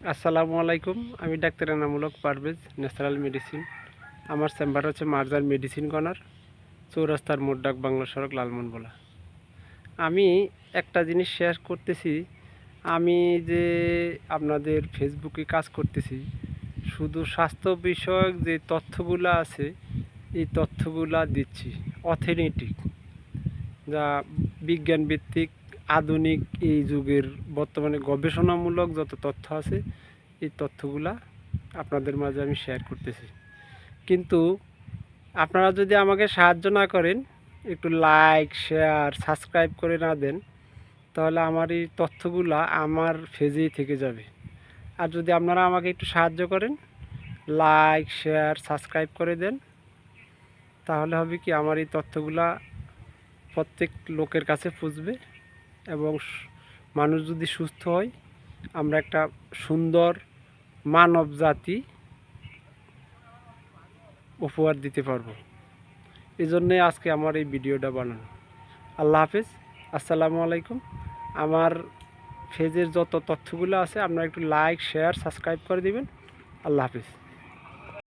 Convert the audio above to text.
আসসালামু আলাইকুম। আমি ডাক্তার এনামূলক পারভেজ, ন্যাচারাল মেডিসিন। আমার চেম্বার হচ্ছে মার্জার মেডিসিন কর্নার, চৌরাস্তার মোড়, ডাক বাংলা সড়ক, লালমনগোলা। আমি একটা জিনিস শেয়ার করতেছি। আমি যে আপনাদের ফেসবুকে কাজ করতেছি, শুধু স্বাস্থ্য বিষয়ক যে তথ্যগুলো আছে এই তথ্যগুলা দিচ্ছি অথেন্টিক, যা বিজ্ঞান ভিত্তিক, আধুনিক এই যুগের বর্তমানে গবেষণামূলক যত তথ্য আছে এই তথ্যগুলা আপনাদের মাঝে আমি শেয়ার করতেছি। কিন্তু আপনারা যদি আমাকে সাহায্য না করেন, একটু লাইক, শেয়ার, সাবস্ক্রাইব করে না দেন, তাহলে আমার এই তথ্যগুলা আমার ফেজেই থেকে যাবে। আর যদি আপনারা আমাকে একটু সাহায্য করেন, লাইক, শেয়ার, সাবস্ক্রাইব করে দেন, তাহলে হবে কি আমার এই তথ্যগুলা প্রত্যেক লোকের কাছে পৌঁছবে এবং মানুষ যদি সুস্থ হয়, আমরা একটা সুন্দর মানব জাতি উপহার দিতে পারবো। এই জন্যে আজকে আমার এই ভিডিওটা বানানো। আল্লাহ হাফেজ, আসসালামু আলাইকুম। আমার ফেজের যত তথ্যগুলো আছে আপনারা একটু লাইক, শেয়ার, সাবস্ক্রাইব করে দিবেন। আল্লাহ হাফেজ।